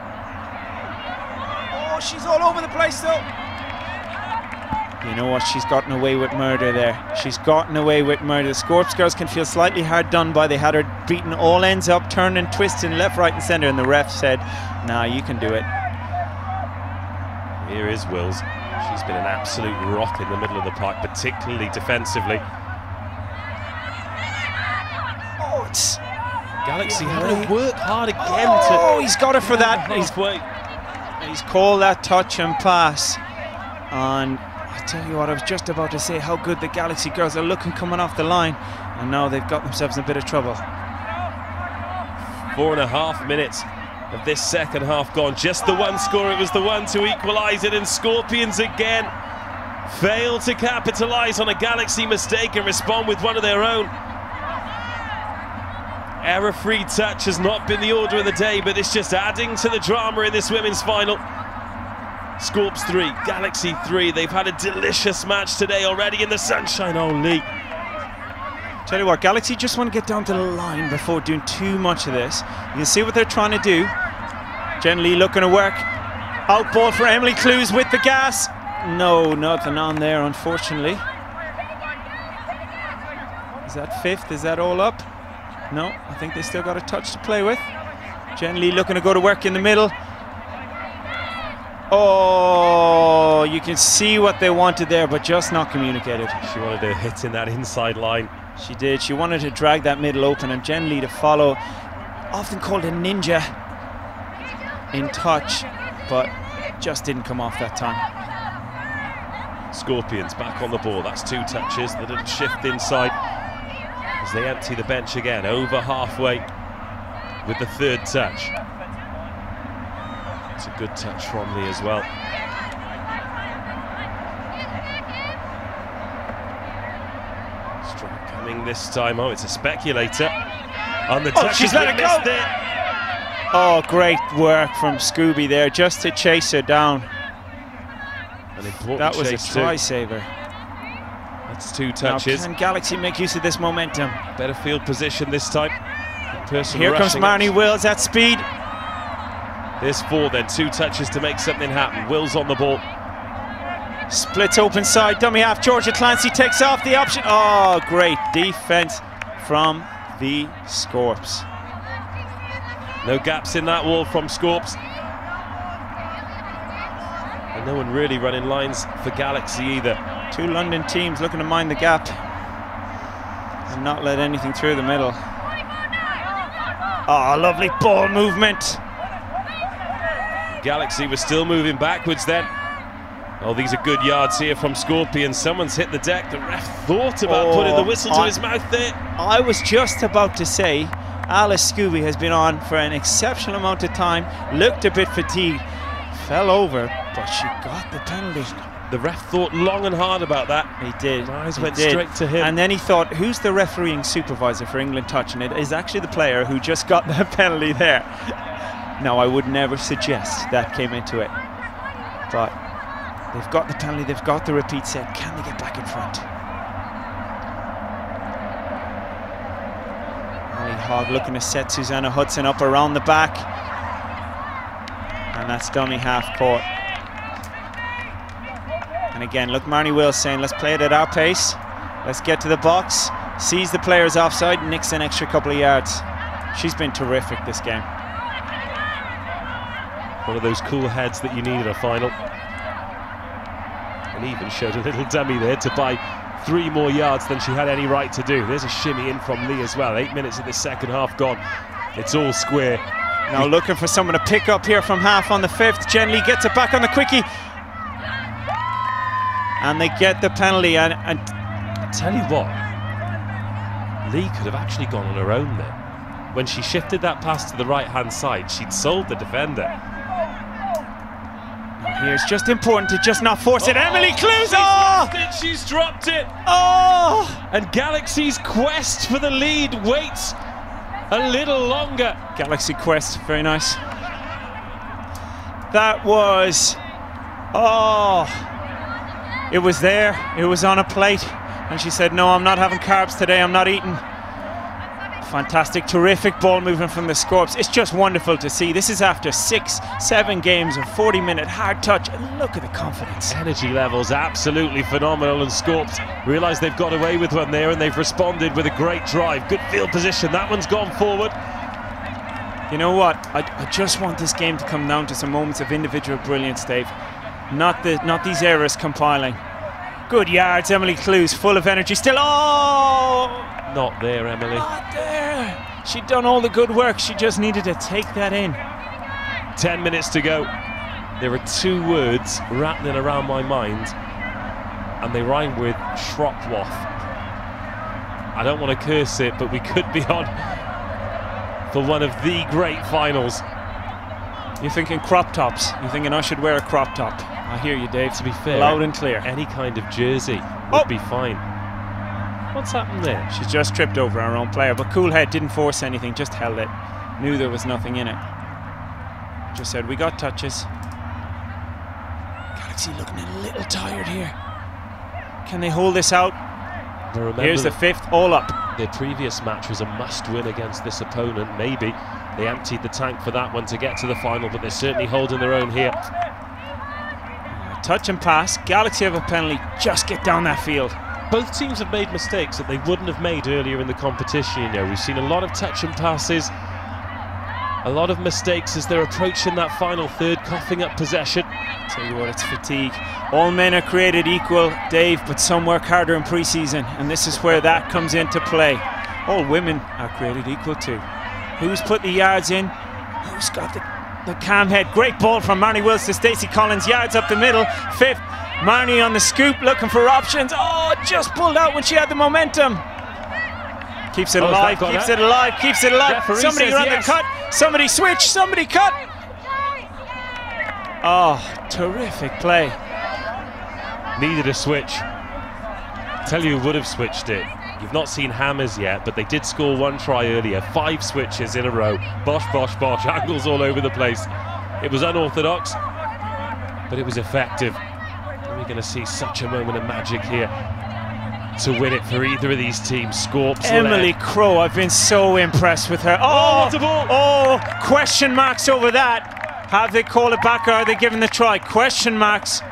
S2: Oh, she's all over the place though. You know what, she's gotten away with murder there. She's gotten away with murder. The Scorps girls can feel slightly hard done by. They had her beaten all ends up, turning, twisting left, right and centre, and the ref said, nah, you can do it.
S1: Here is Wills. She's been an absolute rock in the middle of the park, particularly defensively.
S2: Oh, it's
S1: Galaxy having to work hard again.
S2: Oh, he's got her for that. He's called that touch and pass. And I tell you what, I was just about to say how good the Galaxy girls are looking coming off the line, and now they've got themselves in a bit of trouble.
S1: 4.5 minutes of this second half gone. Just the one score, it was the one to equalise it, and Scorpions again fail to capitalise on a Galaxy mistake and respond with one of their own. Error-free touch has not been the order of the day, but it's just adding to the drama in this women's final. Scorps 3, Galaxy 3. They've had a delicious match today already in the sunshine only.
S2: Tell you what, Galaxy just want to get down to the line before doing too much of this. You can see what they're trying to do. Jen Lee looking to work. Out ball for Emily Clues with the gas. No, nothing on there, unfortunately. Is that 5th? Is that all up? No, I think they still got a touch to play with. Jen Lee looking to go to work in the middle. Oh, you can see what they wanted there, but just not communicated.
S1: She wanted to hit in that inside line.
S2: She did. She wanted to drag that middle open, and Jen Lee to follow. Often called a ninja in touch, but just didn't come off that time.
S1: Scorpions back on the ball. That's 2 touches. The little shift inside as they empty the bench again, over halfway with the 3rd touch. It's a good touch from Lee as well. Strike coming this time. Oh, it's a speculator on the touch.
S2: She's let it go. Oh, great work from Scooby there, just to chase her down.
S1: An important
S2: That was a
S1: chase
S2: try
S1: too.
S2: saver.
S1: That's 2 touches.
S2: Now can Galaxy make use of this momentum?
S1: Better field position this time.
S2: Here comes Marnie Wills at speed.
S1: There's 4 then, 2 touches to make something happen. Wills on the ball.
S2: Splits open side, dummy half. Georgia Clancy takes off the option. Oh, great defense from the Scorps.
S1: No gaps in that wall from Scorps. And no one really running lines for Galaxy either.
S2: 2 London teams looking to mind the gap and not let anything through the middle. Oh, lovely ball movement.
S1: Galaxy was still moving backwards then. Oh, these are good yards here from Scorpion. Someone's hit the deck. The ref thought about putting the whistle to his mouth there.
S2: I was just about to say, Alice Scooby has been on for an exceptional amount of time, looked a bit fatigued, fell over, but she got the penalty.
S1: The ref thought long and hard about that.
S2: He did.
S1: His eyes went straight to him.
S2: And then he thought, who's the refereeing supervisor for England touch? And it is actually the player who just got the penalty there. Now, I would never suggest that came into it. But they've got the penalty, they've got the repeat set. Can they get back in front? Ali Hogg looking to set Susanna Hudson up around the back. And that's dummy half court. And again, look, Marnie Wills saying, let's play it at our pace. Let's get to the box. Sees the players offside, nicks an extra couple of yards. She's been terrific this game.
S1: One of those cool heads that you need in a final. And even showed a little dummy there to buy 3 more yards than she had any right to do. There's a shimmy in from Lee as well. 8 minutes of the second half gone. It's all square.
S2: Now looking for someone to pick up here from half on the 5th. Jen Lee gets it back on the quickie. And they get the penalty. And
S1: I tell you what, Lee could have actually gone on her own there. When she shifted that pass to the right-hand side, she'd sold the defender.
S2: Now here's just important to just not force it. Emily Clues!
S1: She's dropped it!
S2: Oh!
S1: And Galaxy's quest for the lead waits a little longer.
S2: Galaxy quest, very nice. That was... Oh! It was there, it was on a plate. And she said, no, I'm not having carbs today, I'm not eating. Fantastic, terrific ball movement from the Scorps. It's just wonderful to see. This is after 6-7 games of 40-minute hard touch. And look at the confidence.
S1: Energy levels absolutely phenomenal, and Scorps realise they've got away with one there, and they've responded with a great drive. Good field position, that one's gone forward.
S2: You know what? I just want this game to come down to some moments of individual brilliance, Dave. Not these errors compiling. Good yards, Emily Clues, full of energy still. Oh!
S1: Not there, Emily.
S2: Not there. She'd done all the good work. She just needed to take that in.
S1: 10 minutes to go. There are 2 words rattling around my mind, and they rhyme with Schrockwath. I don't want to curse it, but we could be on for one of the great finals.
S2: You're thinking crop tops. You're thinking I should wear a crop top. I hear you, Dave.
S1: To be fair,
S2: loud and clear.
S1: Any kind of jersey would be fine. What's happened there?
S2: She's just tripped over our own player, but Coolhead didn't force anything, just held it. Knew there was nothing in it. Just said, we got touches. Galaxy looking a little tired here. Can they hold this out? Here's the 5th, all up.
S1: Their previous match was a must-win against this opponent. Maybe they emptied the tank for that one to get to the final, but they're certainly holding their own here.
S2: Touch and pass. Galaxy have a penalty. Just get down that field.
S1: Both teams have made mistakes that they wouldn't have made earlier in the competition. You know, we've seen a lot of touch and passes, a lot of mistakes as they're approaching that final third, coughing up possession.
S2: Tell you what, it's fatigue. All men are created equal, Dave, but some work harder in pre-season, and this is where that comes into play. All women are created equal too. Who's put the yards in? Who's got the calm head? Great ball from Marnie Wills to Stacey Collins. Yards up the middle. 5th. Marnie on the scoop, looking for options. Oh, just pulled out when she had the momentum. Keeps it alive, keeps it alive, keeps it alive.
S1: Referee
S2: somebody run the cut. Somebody switch, somebody cut. Oh, terrific play.
S1: Needed a switch. Tell you who would have switched it. You've not seen hammers yet, but they did score one try earlier. 5 switches in a row. Bosh, bosh, bosh. Angles all over the place. It was unorthodox, but it was effective. And we're going to see such a moment of magic here to win it for either of these teams. Scorps
S2: Emily Crowe, I've been so impressed with her. Oh,
S1: what a ball!
S2: Oh, question marks over that. Have they called it back or are they giving the try? Question marks.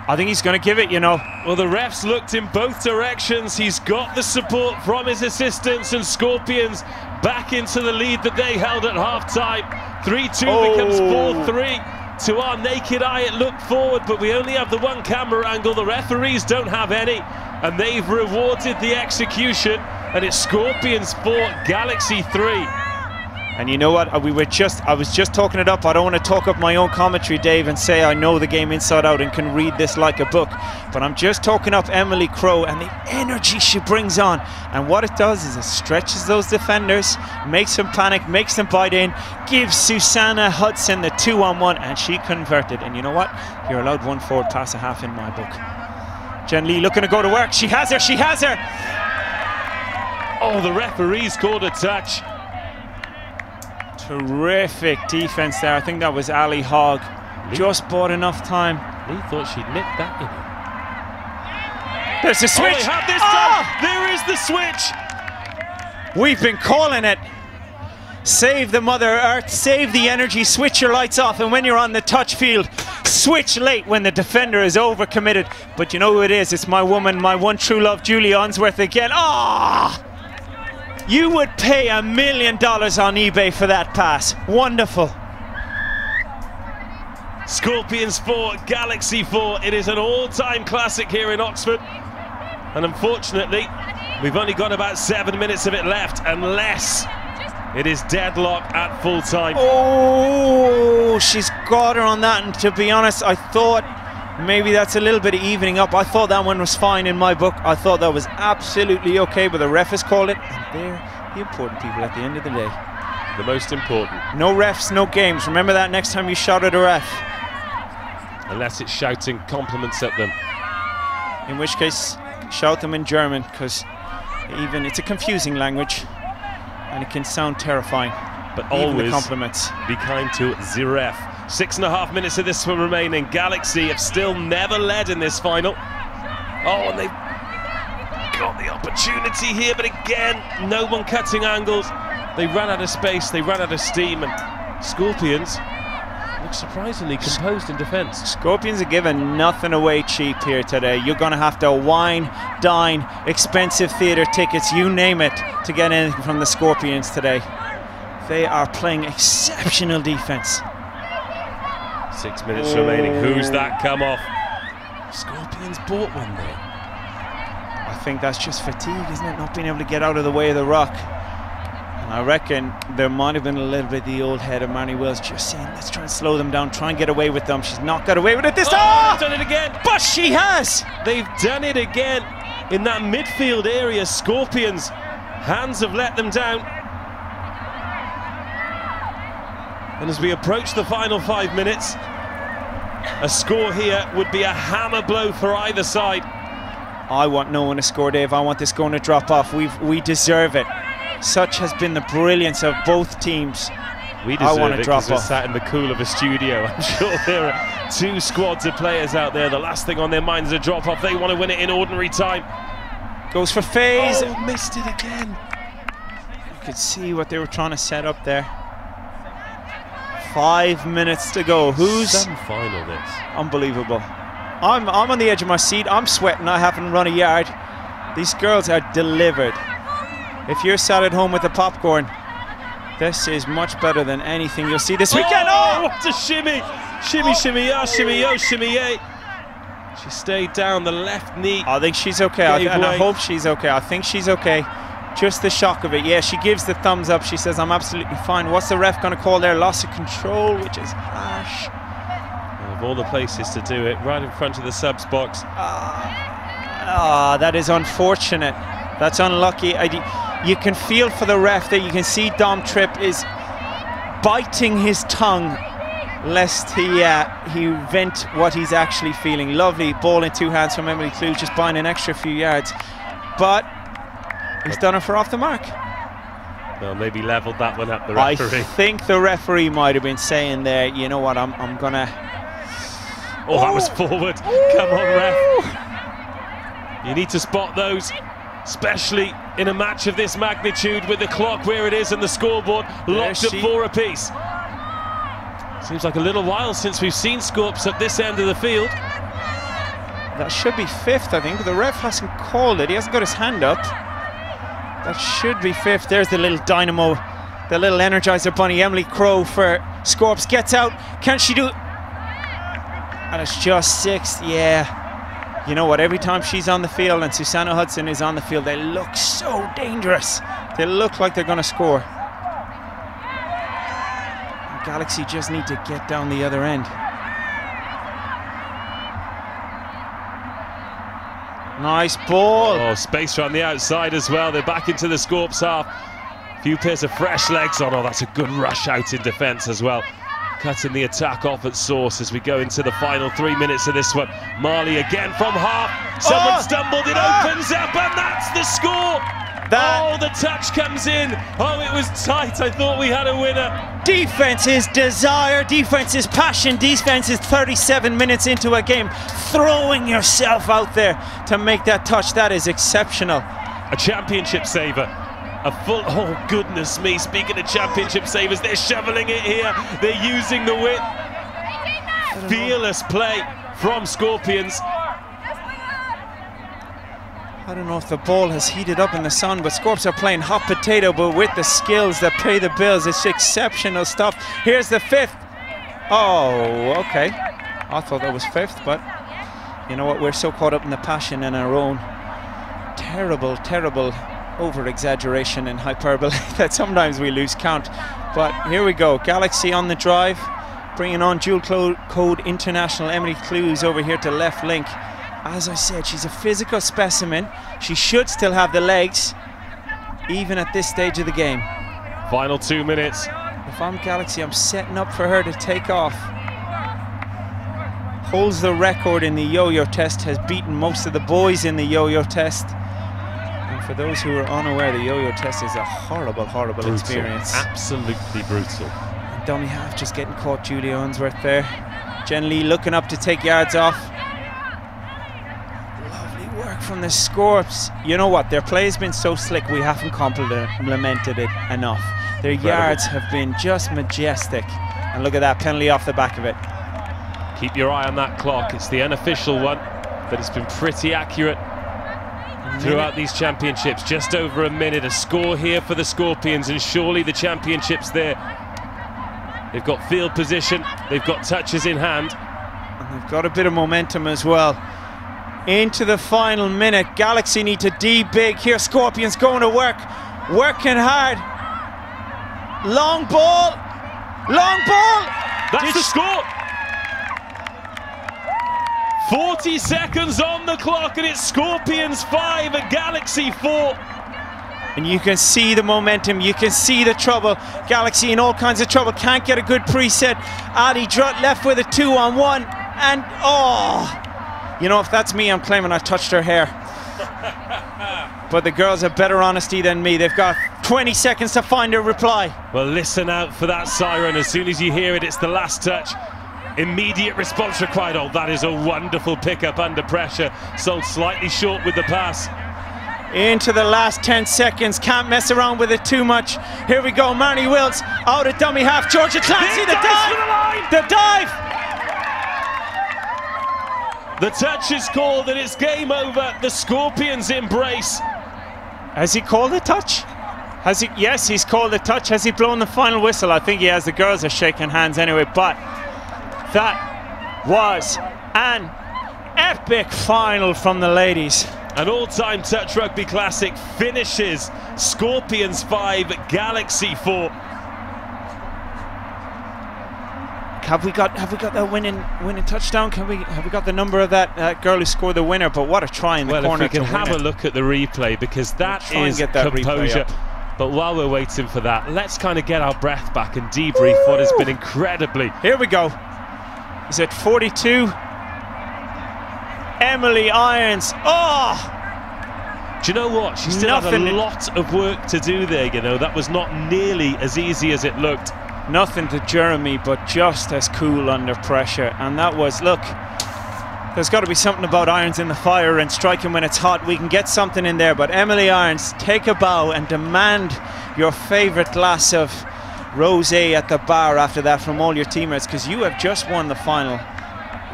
S2: I think he's going to give it, you know.
S1: Well, the refs looked in both directions. He's got the support from his assistants, and Scorpions back into the lead that they held at half-time. 3-2 becomes 4-3. To our naked eye, it looked forward, but we only have the one camera angle. The referees don't have any, and they've rewarded the execution, and it's Scorpions 4, Galaxy 3.
S2: And you know what? I was just talking it up. I don't want to talk up my own commentary, Dave, and say I know the game inside out and can read this like a book. But I'm just talking up Emily Crowe and the energy she brings on. And what it does is it stretches those defenders, makes them panic, makes them bite in, gives Susanna Hudson the 2-on-1, and she converted. And you know what? You're allowed one forward pass a half in my book. Jen Lee looking to go to work. She has her, she has her.
S1: Oh, the referees called a touch.
S2: Terrific defense there. I think that was Ali Hogg. Just bought enough time.
S1: Lee thought she'd nick that in.
S2: There's the switch.
S1: Oh, they have this time. There is the switch.
S2: We've been calling it. Save the Mother Earth, save the energy, switch your lights off, and when you're on the touch field, switch late when the defender is overcommitted. But you know who it is? It's my woman, my one true love, Julie Unsworth again. Ah! You would pay $1 million on eBay for that pass. Wonderful.
S1: Scorpions 4, Galaxy 4. It is an all-time classic here in Oxford. And unfortunately, we've only got about 7 minutes of it left, unless it is deadlock at full time.
S2: Oh, she's got her on that. And to be honest, I thought maybe that's a little bit of evening up. I thought that one was fine in my book. I thought that was absolutely okay, but the ref has called it. And they're the important people at the end of the day.
S1: The most important.
S2: No refs, no games. Remember that next time you shout at a ref.
S1: Unless it's shouting compliments at them.
S2: In which case, shout them in German, because even it's a confusing language and it can sound terrifying.
S1: But
S2: even
S1: always
S2: the compliments.
S1: Be kind to the ref. 6.5 minutes of this one remaining. Galaxy have still never led in this final. Oh, and they've got the opportunity here, but again, no one cutting angles. They ran out of space, they ran out of steam, and Scorpions look surprisingly composed in defence.
S2: Scorpions are giving nothing away cheap here today. You're going to have to wine, dine, expensive theatre tickets, you name it, to get anything from the Scorpions today. They are playing exceptional defence.
S1: 6 minutes remaining. Who's that come off? Scorpions bought one there.
S2: I think that's just fatigue, isn't it? Not being able to get out of the way of the rock. And I reckon there might have been a little bit the old head of Marnie Wills just saying, let's try and slow them down, try and get away with them. She's not got away with it this time.
S1: They've done it again.
S2: But she has.
S1: They've done it again in that midfield area. Scorpions' hands have let them down. And as we approach the final 5 minutes, a score here would be a hammer blow for either side.
S2: I want no one to score, Dave. I want this going to drop off. We deserve it. Such has been the brilliance of both teams.
S1: We deserve it because we're sat in the cool of a studio. I'm sure there are 2 squads of players out there. The last thing on their minds is a drop off. They want to win it in ordinary time.
S2: Goes for Faze.
S1: Oh, missed it again.
S2: You could see what they were trying to set up there. 5 minutes to go. Who's
S1: semi-final this?
S2: Unbelievable. I'm on the edge of my seat. I'm sweating. I haven't run a yard. These girls are delivered. If you're sat at home with the popcorn, this is much better than anything you'll see this weekend.
S1: Oh, what a shimmy! Shimmy, shimmy, yeah, shimmy, yo, shimmy, yay. She stayed down. The left knee.
S2: I think she's okay. And I hope she's okay. I think she's okay. Just the shock of it. Yeah, she gives the thumbs up. She says, I'm absolutely fine. What's the ref going to call there? Loss of control, which is harsh.
S1: Of all the places to do it, right in front of the subs box.
S2: That is unfortunate. That's unlucky. You can feel for the ref that you can see Dom Tripp is biting his tongue lest he vent what he's actually feeling. Lovely ball in 2 hands from Emily Clues, just buying an extra few yards. But He's done it for off the mark.
S1: Well, maybe levelled that one up, the referee.
S2: I think the referee might have been saying there, you know what, I'm gonna...
S1: Oh, that was forward. Come on, ref. You need to spot those, especially in a match of this magnitude with the clock where it is and the scoreboard locked at 4 apiece. Seems like a little while since we've seen Scorps at this end of the field.
S2: That should be 5th, I think, but the ref hasn't called it. He hasn't got his hand up. That should be 5th. There's the little dynamo, the little energizer bunny, Emily Crow for Scorps. Gets out. Can she do it? And it's just 6th. Yeah. You know what? Every time she's on the field and Susanna Hudson is on the field, they look so dangerous. They look like they're going to score. Galaxy just need to get down the other end. Nice ball.
S1: Oh, space around the outside as well. They're back into the Scorps half. Few pairs of fresh legs on. Oh, that's a good rush out in defence as well. Cutting the attack off at source as we go into the final 3 minutes of this one. Marley again from half. Someone stumbled, it opens up, and that's the score. Oh, the touch comes in. Oh, it was tight. I thought we had a winner.
S2: Defense is desire, defense is passion, defense is 37 minutes into a game. Throwing yourself out there to make that touch, that is exceptional.
S1: A championship saver. A full, oh goodness me, speaking of championship savers, they're shoveling it here. They're using the width. Fearless play from Scorpions.
S2: I don't know if the ball has heated up in the sun, but Scorps are playing hot potato, but with the skills that pay the bills. It's exceptional stuff. Here's the 5th. Oh, okay. I thought that was 5th, but you know what? We're so caught up in the passion in our own terrible, terrible over-exaggeration and hyperbole that sometimes we lose count. But here we go. Galaxy on the drive, bringing on dual code international Emily Clues over here to left link. As I said, she's a physical specimen. She should still have the legs, even at this stage of the game.
S1: Final 2 minutes.
S2: If I'm Galaxy, I'm setting up for her to take off. Holds the record in the yo-yo test, has beaten most of the boys in the yo-yo test. And for those who are unaware, the yo-yo test is a horrible, horrible
S1: brutal
S2: experience.
S1: Absolutely brutal.
S2: And dummy half just getting caught, Julie Owensworth there. Jen Lee looking up to take yards off. Work from the Scorps. You know what? Their play has been so slick, we haven't complimented it enough. Their yards have been just majestic. And look at that penalty off the back of it.
S1: Keep your eye on that clock. It's the unofficial one, but it's been pretty accurate throughout these championships. Just over a minute. A score here for the Scorpions, and surely the championship's there. They've got field position, they've got touches in hand,
S2: and they've got a bit of momentum as well. Into the final minute, Galaxy need to D big here. Scorpions going to work, working hard. Long ball, long ball.
S1: That's the score. 40 seconds on the clock, and it's Scorpions 5 and Galaxy 4.
S2: And you can see the momentum, you can see the trouble. Galaxy in all kinds of trouble, can't get a good preset. Adi Drutt left with a 2-on-1, and oh. You know, if that's me, I'm claiming I touched her hair. But the girls have better honesty than me. They've got 20 seconds to find a reply.
S1: Well, listen out for that siren. As soon as you hear it, it's the last touch. Immediate response required. Oh, that is a wonderful pickup under pressure. Sold slightly short with the pass.
S2: Into the last 10 seconds. Can't mess around with it too much. Here we go. Marnie Wills out of dummy half. Georgia Clancy, the dive! The dive!
S1: The touch is called and it's game over. The Scorpions embrace.
S2: Has he called a touch? Has he? Yes, he's called a touch. Has he blown the final whistle? I think he has. The girls are shaking hands anyway, but that was an epic final from the ladies.
S1: An all-time touch rugby classic finishes. Scorpions 5, Galaxy 4.
S2: Have we got that winning touchdown? Have we got the number of that girl who scored the winner? But what a try in the corner.
S1: Well, if we can have a look at the replay, because that is composure. But while we're waiting for that, let's kind of get our breath back and debrief what has been incredibly.
S2: Here we go. Is it 42? Emily Irons. Oh!
S1: Do you know what? She still had a lot of work to do there, you know. That was not nearly as easy as it looked.
S2: Nothing to Jeremy, but just as cool under pressure. And that was, look, there's got to be something about irons in the fire and striking when it's hot. We can get something in there. But Emily Irons, take a bow and demand your favourite glass of rosé at the bar after that from all your teammates, because you have just won the final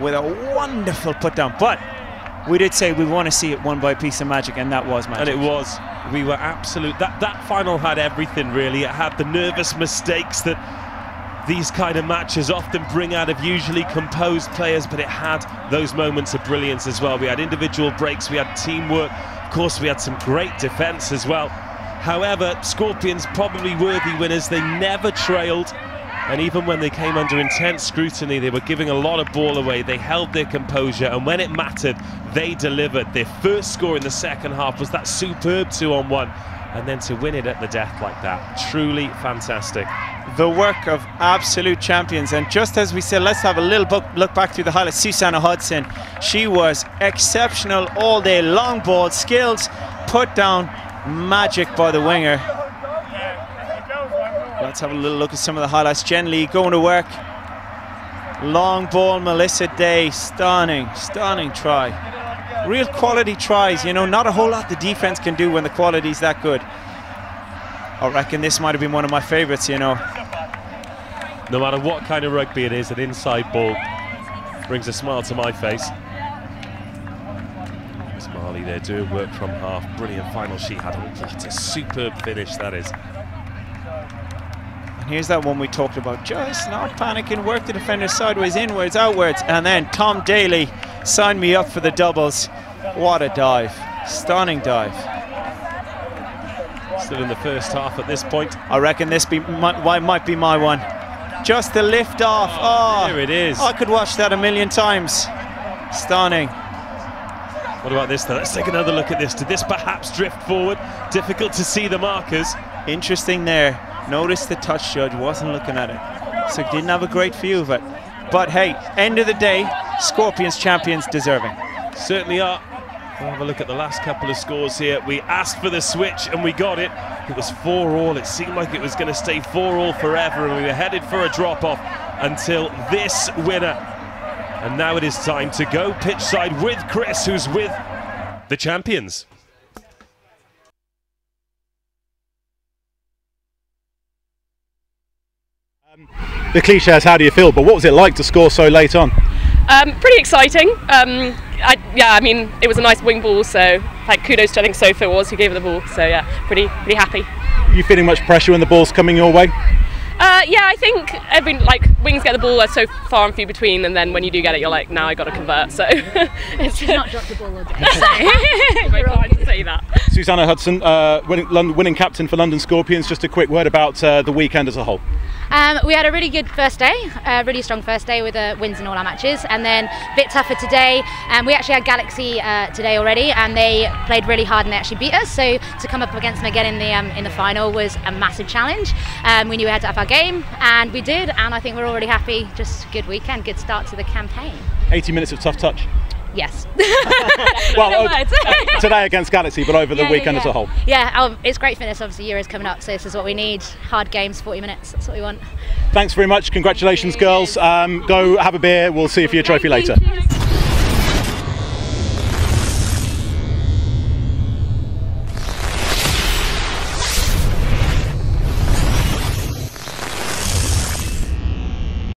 S2: with a wonderful put down. But we did say we want to see it won by a piece of magic, and that was magic.
S1: And it was. We were absolute. That final had everything, really. It had the nervous mistakes that these kind of matches often bring out of usually composed players, but it had those moments of brilliance as well. We had individual breaks, we had teamwork, of course we had some great defence as well. However, Scorpions probably worthy winners. They never trailed, and even when they came under intense scrutiny, they were giving a lot of ball away. They held their composure, and when it mattered, they delivered. Their first score in the second half was that superb 2-on-1, and then to win it at the death like that, truly fantastic.
S2: The work of absolute champions. And just as we said, let's have a little look back through the highlights. Susanna Hudson, she was exceptional all day. Long ball, skills, put down, magic by the winger. Let's have a little look at some of the highlights. Jen Lee going to work. Long ball, Melissa Day, stunning try. Real quality tries, you know, not a whole lot the defense can do when the quality's that good. I reckon this might have been one of my favorites, you know.
S1: No matter what kind of rugby it is, an inside ball brings a smile to my face. Miss Marley there doing work from half. Brilliant final she had. What a superb finish that is.
S2: And here's that one we talked about. Just not panicking, work the defender sideways, inwards, outwards. And then Tom Daly signed me up for the doubles. What a dive. Stunning dive.
S1: Still in the first half at this point.
S2: I reckon this might be my one. Just the lift off. Oh,
S1: there it is.
S2: I could watch that a million times. Stunning.
S1: What about this though? Let's take another look at this. Did this perhaps drift forward? Difficult to see the markers.
S2: Interesting there. Notice the touch judge wasn't looking at it, so didn't have a great view of it. But hey, end of the day, Scorpions champions deserving.
S1: Certainly are. We'll have a look at the last couple of scores here. We asked for the switch and we got it. It was 4-all. It seemed like it was going to stay 4-all forever, and we were headed for a drop-off until this winner. And now it is time to go pitch side with Chris, who's with the champions.
S8: The cliche is how do you feel, but what was it like to score so late on?
S9: Pretty exciting. I mean, it was a nice wing ball, so like kudos to I think Sophia was who gave her the ball. So yeah, pretty happy.
S8: Are you feeling much pressure when the ball's coming your way?
S9: Yeah, I think wings get the ball, are so far and few between, and then when you do get it, you're like, now I got to convert. So
S3: it's not dropped the ball all day.
S9: Very kind to say that.
S8: Susanna Hudson, winning captain for London Scorpions. Just a quick word about the weekend as a whole.
S10: We had a really good first day, a really strong first day with wins in all our matches, and then a bit tougher today. We actually had Galaxy today already, and they played really hard and they actually beat us. So to come up against them again in the final was a massive challenge. We knew we had to up our game, and we did. And I think we're already happy. Just a good weekend, good start to the campaign.
S8: 80 minutes of tough touch.
S10: Yes.
S8: Well, today against Galaxy, but over the weekend as a whole.
S10: Yeah, it's great fitness. Obviously, Euro's coming up, so this is what we need. Hard games, 40 minutes. That's what we want.
S8: Thanks very much. Congratulations, girls. Go have a beer. We'll see you for your trophy later.